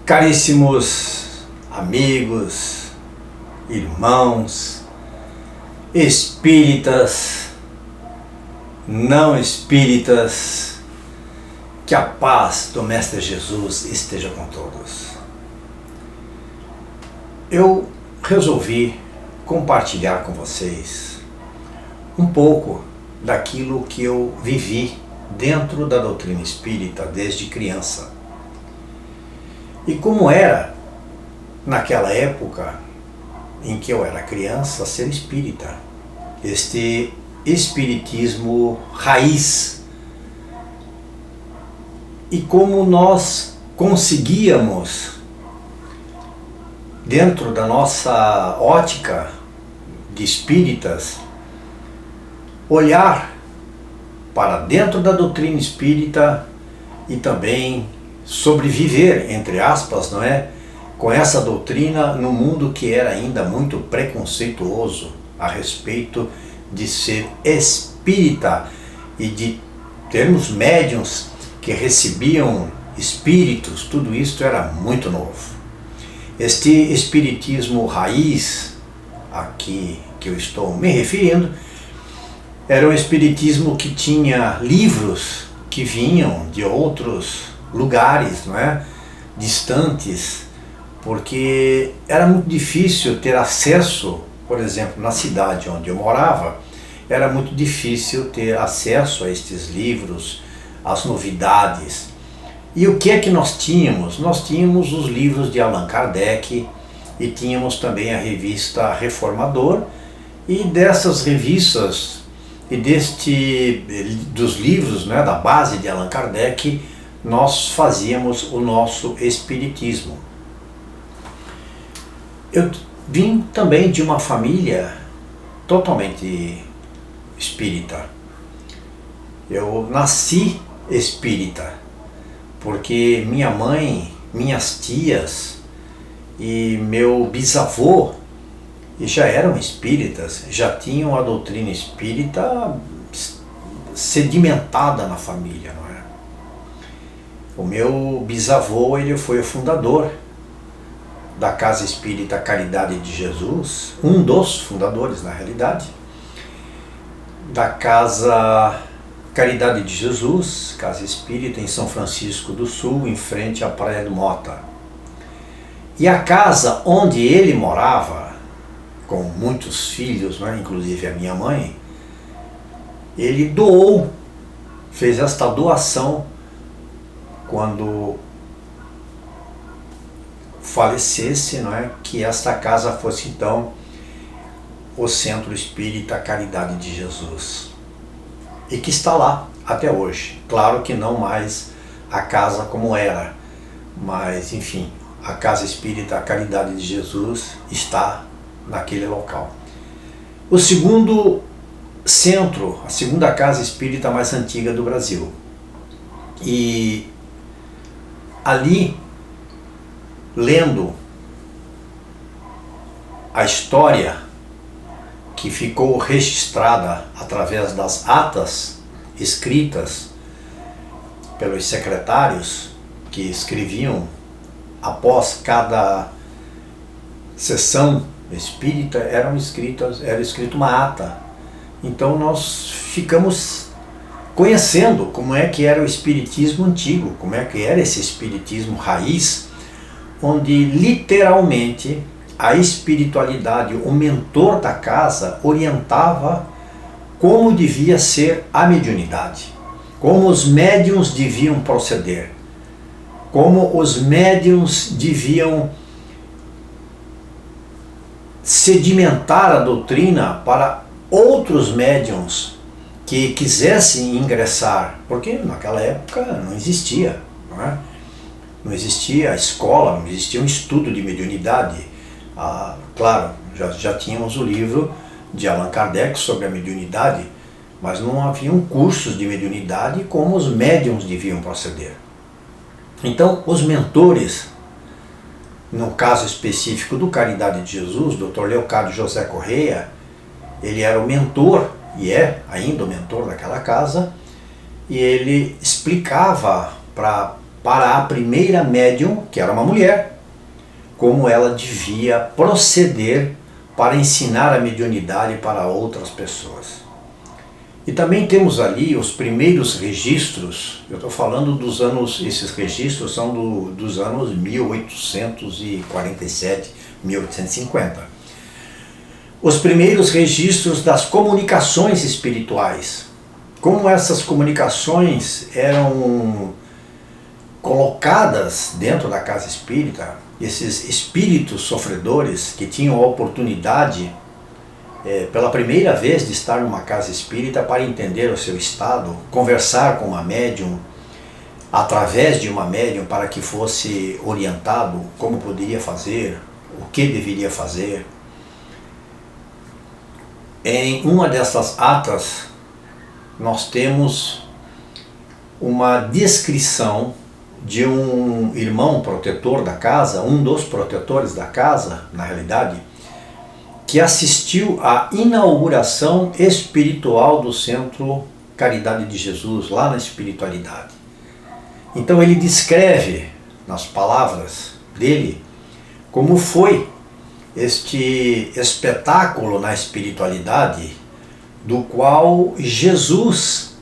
Caríssimos amigos, irmãos, espíritas, não espíritas, que a paz do Mestre Jesus esteja com todos. Eu resolvi compartilhar com vocês um pouco daquilo que eu vivi dentro da doutrina espírita desde criança. E como era, naquela época em que eu era criança, ser espírita. Este espiritismo raiz. E como nós conseguíamos, dentro da nossa ótica de espíritas, olhar para dentro da doutrina espírita e também sobreviver, entre aspas, não é? Com essa doutrina no mundo que era ainda muito preconceituoso a respeito de ser espírita e de termos médiuns que recebiam espíritos, tudo isso era muito novo. Este espiritismo raiz, aqui que eu estou me referindo, era um espiritismo que tinha livros que vinham de outros lugares, não é? Distantes, porque era muito difícil ter acesso, por exemplo, na cidade onde eu morava, era muito difícil ter acesso a estes livros, às novidades. E o que é que nós tínhamos? Nós tínhamos os livros de Allan Kardec e tínhamos também a revista Reformador, e dessas revistas e dos livros, né, da base de Allan Kardec, nós fazíamos o nosso espiritismo. Eu vim também de uma família totalmente espírita. Eu nasci espírita, porque minha mãe, minhas tias e meu bisavô já eram espíritas, já tinham a doutrina espírita sedimentada na família, não é? O meu bisavô, ele foi o fundador da Casa Espírita Caridade de Jesus, um dos fundadores, na realidade, da Casa Caridade de Jesus, Casa Espírita em São Francisco do Sul, em frente à Praia do Mota. E a casa onde ele morava, com muitos filhos, né, inclusive a minha mãe, ele doou, fez esta doação quando falecesse, não é, que esta casa fosse então o Centro Espírita Caridade de Jesus, e que está lá até hoje. Claro que não mais a casa como era, mas enfim, a Casa Espírita Caridade de Jesus está naquele local. O segundo centro, a segunda casa espírita mais antiga do Brasil. E ali, lendo a história que ficou registrada através das atas escritas pelos secretários que escreviam após cada sessão espírita, era escrito uma ata. Então nós ficamos conhecendo como é que era o espiritismo antigo, como é que era esse espiritismo raiz, onde literalmente a espiritualidade, o mentor da casa, orientava como devia ser a mediunidade, como os médiuns deviam proceder, como os médiuns deviam sedimentar a doutrina para outros médiuns que quisessem ingressar, porque naquela época não existia, não é? Não existia a escola, não existia um estudo de mediunidade. Claro, já tínhamos o livro de Allan Kardec sobre a mediunidade, mas não haviam cursos de mediunidade como os médiuns deviam proceder. Então, os mentores, no caso específico do Caridade de Jesus, Dr. Leocádio José Correia, ele era o mentor, e é ainda o mentor daquela casa, e ele explicava para para a primeira médium, que era uma mulher, como ela devia proceder para ensinar a mediunidade para outras pessoas. E também temos ali os primeiros registros, eu estou falando dos anos, esses registros são dos anos 1847, 1850. Os primeiros registros das comunicações espirituais. Como essas comunicações eram colocadas dentro da casa espírita, esses espíritos sofredores que tinham a oportunidade pela primeira vez de estar numa casa espírita para entender o seu estado, conversar com uma médium, através de uma médium para que fosse orientado como poderia fazer, o que deveria fazer. Em uma dessas atas, nós temos uma descrição de um irmão protetor da casa, um dos protetores da casa, na realidade, que assistiu à inauguração espiritual do Centro Caridade de Jesus, lá na espiritualidade. Então ele descreve, nas palavras dele, como foi este espetáculo na espiritualidade, do qual Jesus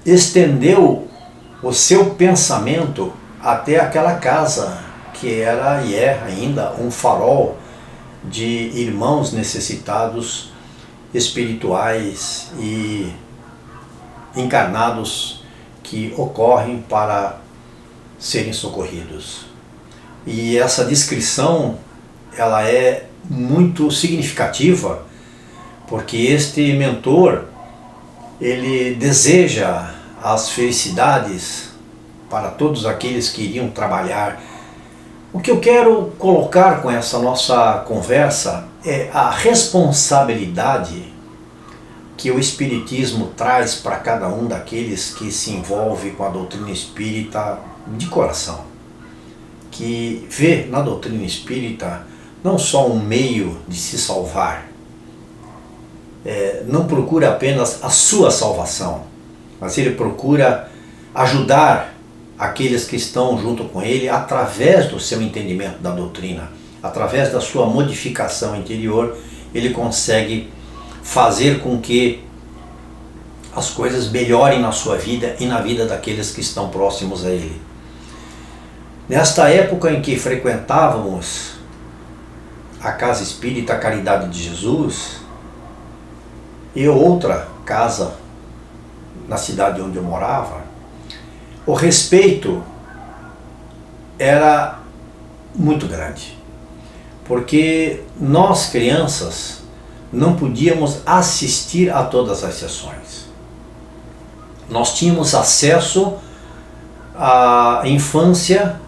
estendeu o seu pensamento até aquela casa, que era e é ainda um farol de irmãos necessitados espirituais e encarnados que ocorrem para serem socorridos. E essa descrição, ela é muito significativa, porque este mentor, ele deseja as felicidades para todos aqueles que iriam trabalhar. O que eu quero colocar com essa nossa conversa é a responsabilidade que o Espiritismo traz para cada um daqueles que se envolve com a doutrina espírita de coração, que vê na doutrina espírita não só um meio de se salvar, não procura apenas a sua salvação, mas ele procura ajudar aqueles que estão junto com ele através do seu entendimento da doutrina, através da sua modificação interior, ele consegue fazer com que as coisas melhorem na sua vida e na vida daqueles que estão próximos a ele. Nesta época em que frequentávamos a Casa Espírita Caridade de Jesus e outra casa na cidade onde eu morava, o respeito era muito grande, porque nós crianças não podíamos assistir a todas as sessões. Nós tínhamos acesso à infância,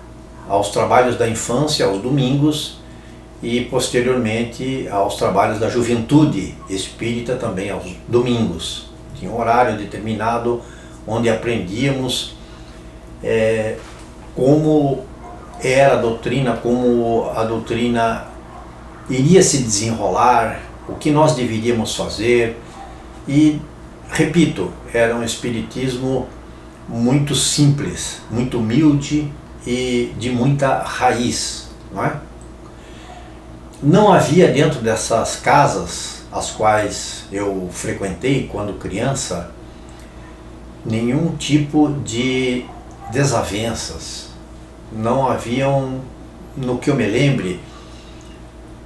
aos trabalhos da infância, aos domingos, e posteriormente aos trabalhos da juventude espírita também aos domingos. Tinha um horário determinado onde aprendíamos como era a doutrina, como a doutrina iria se desenrolar, o que nós deveríamos fazer. E, repito, era um espiritismo muito simples, muito humilde e de muita raiz, não é? Não havia dentro dessas casas, as quais eu frequentei quando criança, nenhum tipo de desavenças. Não haviam, no que eu me lembre,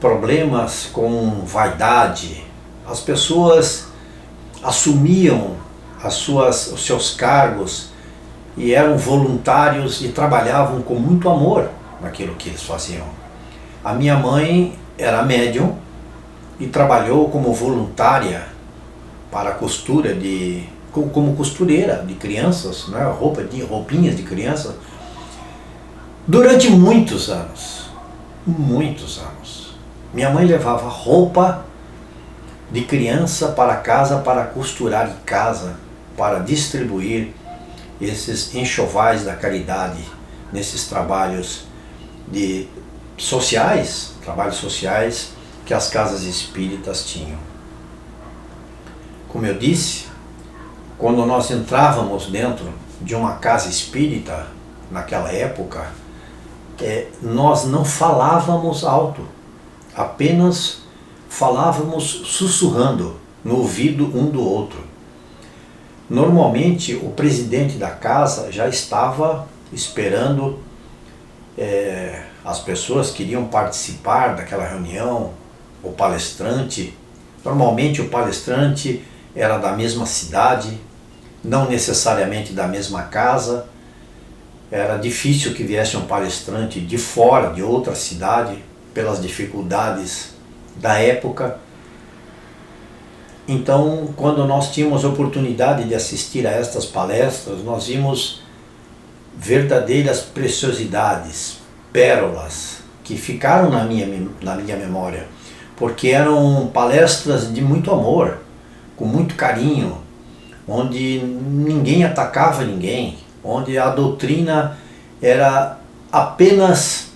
problemas com vaidade. As pessoas assumiam os seus cargos e eram voluntários e trabalhavam com muito amor naquilo que eles faziam. A minha mãe era médium e trabalhou como voluntária para a costura como costureira de crianças, né? Roupinhas de crianças, durante muitos anos. Muitos anos. Minha mãe levava roupa de criança para casa, para costurar em casa, para distribuir esses enxovais da caridade, nesses trabalhos trabalhos sociais que as casas espíritas tinham. Como eu disse, quando nós entrávamos dentro de uma casa espírita, naquela época, nós não falávamos alto, apenas falávamos sussurrando no ouvido um do outro. Normalmente o presidente da casa já estava esperando as pessoas que iriam participar daquela reunião, o palestrante. Normalmente o palestrante era da mesma cidade, não necessariamente da mesma casa. Era difícil que viesse um palestrante de fora, de outra cidade, pelas dificuldades da época. Então, quando nós tínhamos a oportunidade de assistir a estas palestras, nós vimos verdadeiras preciosidades, pérolas, que ficaram na minha memória, porque eram palestras de muito amor, com muito carinho, onde ninguém atacava ninguém, onde a doutrina era apenas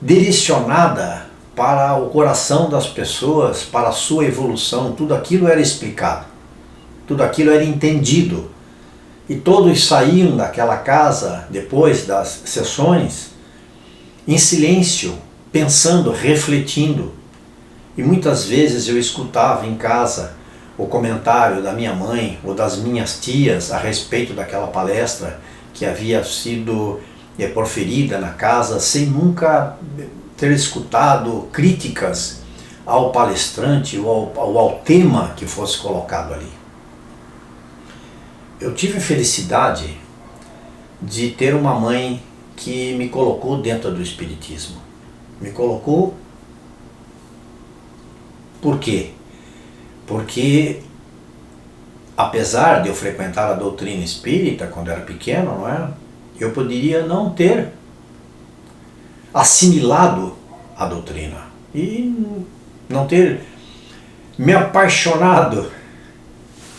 direcionada para o coração das pessoas, para a sua evolução. Tudo aquilo era explicado, tudo aquilo era entendido. E todos saíam daquela casa, depois das sessões, em silêncio, pensando, refletindo. E muitas vezes eu escutava em casa o comentário da minha mãe ou das minhas tias a respeito daquela palestra que havia sido proferida na casa, sem nunca ter escutado críticas ao palestrante ou ao tema que fosse colocado ali. Eu tive a felicidade de ter uma mãe que me colocou dentro do Espiritismo. Me colocou por quê? Porque, apesar de eu frequentar a doutrina espírita quando era pequeno, não é? Eu poderia não ter assimilado a doutrina e não ter me apaixonado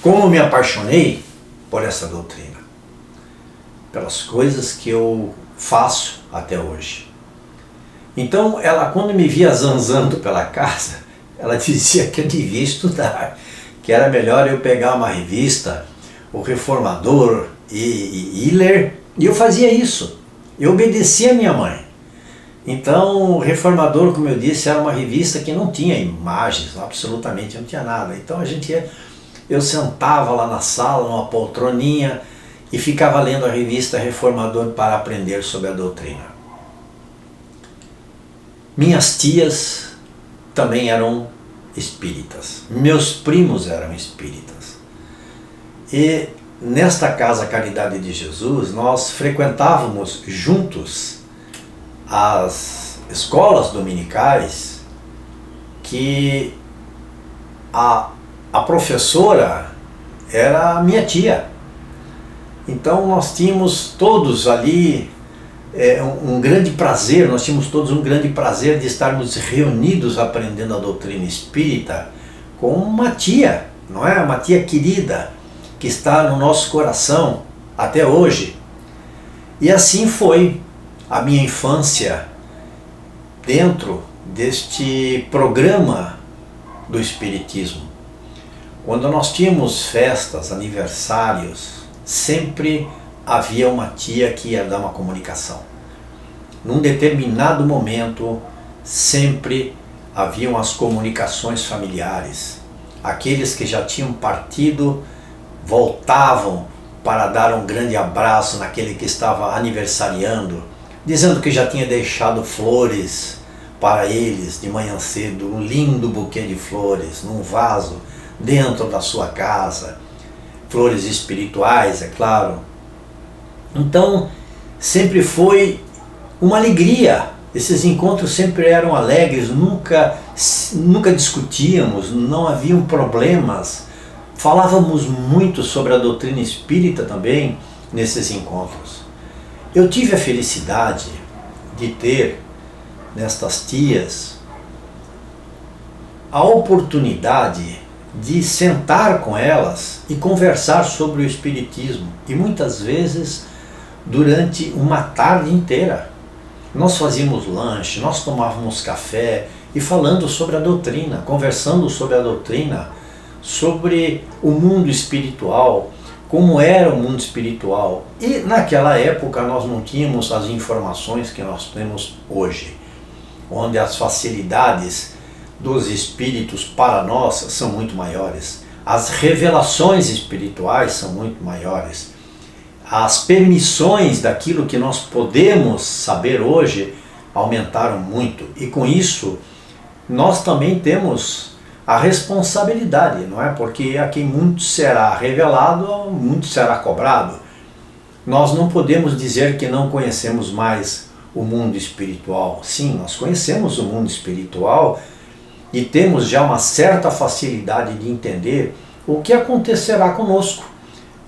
como me apaixonei por essa doutrina, pelas coisas que eu faço até hoje. Então ela, quando me via zanzando pela casa, ela dizia que eu devia estudar, que era melhor eu pegar uma revista, o Reformador e ler, e eu fazia isso, eu obedecia a minha mãe. Então o Reformador, como eu disse, era uma revista que não tinha imagens, absolutamente não tinha nada. Então eu sentava lá na sala, numa poltroninha, e ficava lendo a revista Reformador para aprender sobre a doutrina. Minhas tias também eram espíritas, meus primos eram espíritas. E nesta Casa Caridade de Jesus, nós frequentávamos juntos as escolas dominicais, que a professora era a minha tia. Então nós tínhamos todos ali um grande prazer, nós tínhamos todos um grande prazer de estarmos reunidos aprendendo a doutrina espírita com uma tia, não é? Uma tia querida que está no nosso coração até hoje. E assim foi a minha infância dentro deste programa do Espiritismo. Quando nós tínhamos festas, aniversários, sempre havia uma tia que ia dar uma comunicação. Num determinado momento, sempre haviam as comunicações familiares. Aqueles que já tinham partido voltavam para dar um grande abraço naquele que estava aniversariando, dizendo que já tinha deixado flores para eles de manhã cedo, um lindo buquê de flores num vaso dentro da sua casa, flores espirituais, é claro. Então sempre foi uma alegria, esses encontros sempre eram alegres, nunca discutíamos, não haviam problemas, falávamos muito sobre a doutrina espírita também nesses encontros. Eu tive a felicidade de ter nestas tias a oportunidade de sentar com elas e conversar sobre o Espiritismo, e muitas vezes durante uma tarde inteira. Nós fazíamos lanche, nós tomávamos café e falando sobre a doutrina, conversando sobre a doutrina, sobre o mundo espiritual, como era o mundo espiritual. E naquela época nós não tínhamos as informações que nós temos hoje, onde as facilidades dos espíritos para nós são muito maiores, as revelações espirituais são muito maiores, as permissões daquilo que nós podemos saber hoje aumentaram muito, e com isso nós também temos a responsabilidade, não é? Porque a quem muito será revelado, muito será cobrado. Nós não podemos dizer que não conhecemos mais o mundo espiritual. Sim, nós conhecemos o mundo espiritual e temos já uma certa facilidade de entender o que acontecerá conosco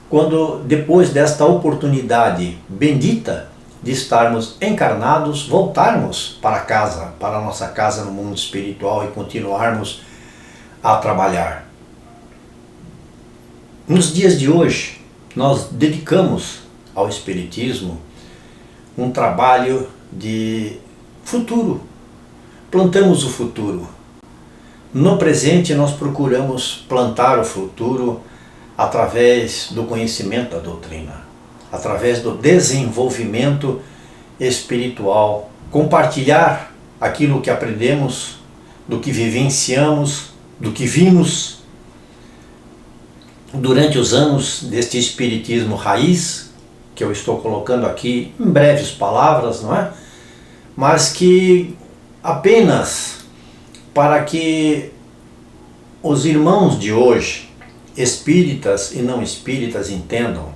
quando, depois desta oportunidade bendita de estarmos encarnados, voltarmos para casa, para a nossa casa no mundo espiritual e continuarmos a trabalhar. Nos dias de hoje, nós dedicamos ao Espiritismo um trabalho de futuro. Plantamos o futuro. No presente, nós procuramos plantar o futuro através do conhecimento da doutrina, através do desenvolvimento espiritual, compartilhar aquilo que aprendemos, do que vivenciamos, do que vimos durante os anos deste espiritismo raiz, que eu estou colocando aqui em breves palavras, não é? Mas que apenas para que os irmãos de hoje, espíritas e não espíritas, entendam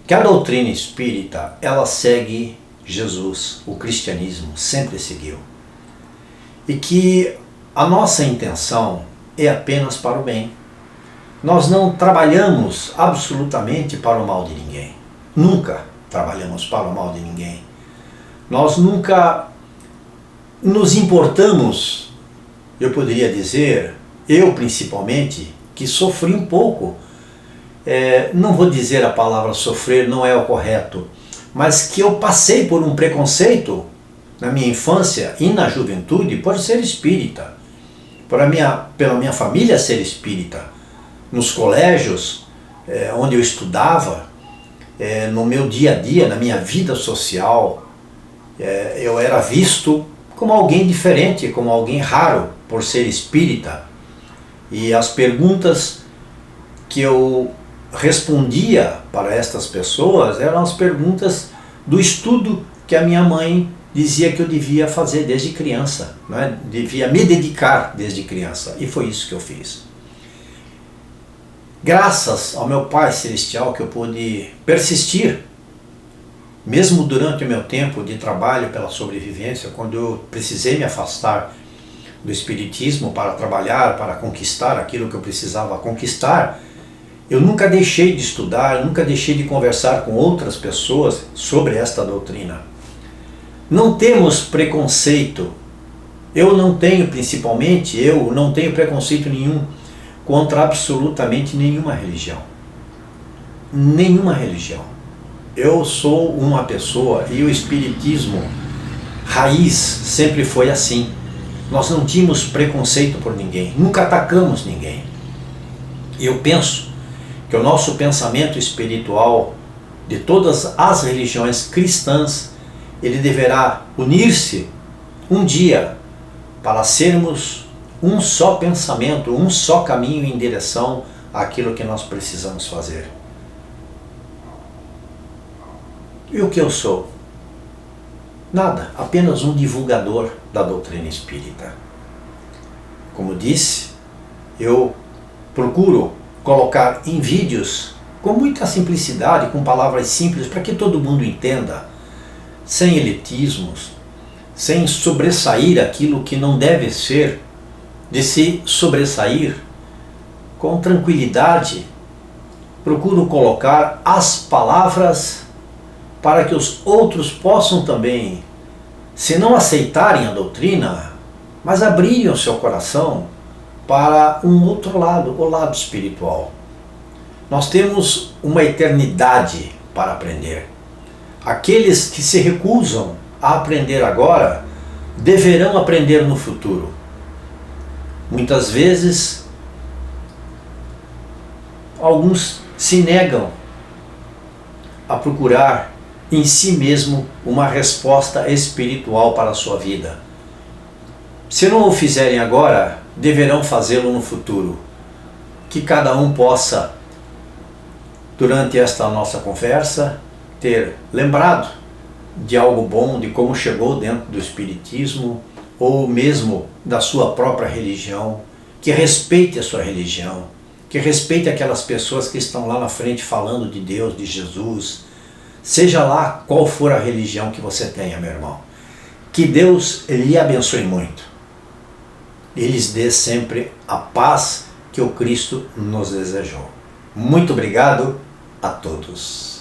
que a doutrina espírita, ela segue Jesus, o cristianismo sempre seguiu. E que a nossa intenção é apenas para o bem. Nós não trabalhamos absolutamente para o mal de ninguém. Nunca trabalhamos para o mal de ninguém. Nós nunca nos importamos, eu poderia dizer, eu principalmente, que sofri um pouco. Não vou dizer a palavra sofrer, não é o correto, mas que eu passei por um preconceito na minha infância e na juventude por ser espírita, pela minha família ser espírita. Nos colégios onde eu estudava, no meu dia a dia, na minha vida social, eu era visto como alguém diferente, como alguém raro por ser espírita. E as perguntas que eu respondia para estas pessoas eram as perguntas do estudo que a minha mãe dizia que eu devia fazer desde criança, né? Devia me dedicar desde criança, e foi isso que eu fiz. Graças ao meu Pai Celestial que eu pude persistir, mesmo durante o meu tempo de trabalho pela sobrevivência, quando eu precisei me afastar do espiritismo para trabalhar, para conquistar aquilo que eu precisava conquistar, eu nunca deixei de estudar, eu nunca deixei de conversar com outras pessoas sobre esta doutrina. Não temos preconceito, eu não tenho preconceito nenhum contra absolutamente nenhuma religião. Nenhuma religião. Eu sou uma pessoa, e o espiritismo raiz sempre foi assim. Nós não tínhamos preconceito por ninguém, nunca atacamos ninguém. E eu penso que o nosso pensamento espiritual de todas as religiões cristãs, ele deverá unir-se um dia para sermos um só pensamento, um só caminho em direção àquilo que nós precisamos fazer. E o que eu sou? Nada, apenas um divulgador da doutrina espírita. Como disse, eu procuro colocar em vídeos com muita simplicidade, com palavras simples, para que todo mundo entenda, sem elitismos, sem sobressair aquilo que não deve ser, de se sobressair, com tranquilidade. Procuro colocar as palavras para que os outros possam também, se não aceitarem a doutrina, mas abrirem o seu coração para um outro lado, o lado espiritual. Nós temos uma eternidade para aprender. Aqueles que se recusam a aprender agora, deverão aprender no futuro. Muitas vezes, alguns se negam a procurar em si mesmo uma resposta espiritual para a sua vida. Se não o fizerem agora, deverão fazê-lo no futuro. Que cada um possa, durante esta nossa conversa, ter lembrado de algo bom, de como chegou dentro do Espiritismo, ou mesmo da sua própria religião, que respeite a sua religião, que respeite aquelas pessoas que estão lá na frente falando de Deus, de Jesus, seja lá qual for a religião que você tenha, meu irmão. Que Deus lhe abençoe muito e lhes dê sempre a paz que o Cristo nos desejou. Muito obrigado a todos.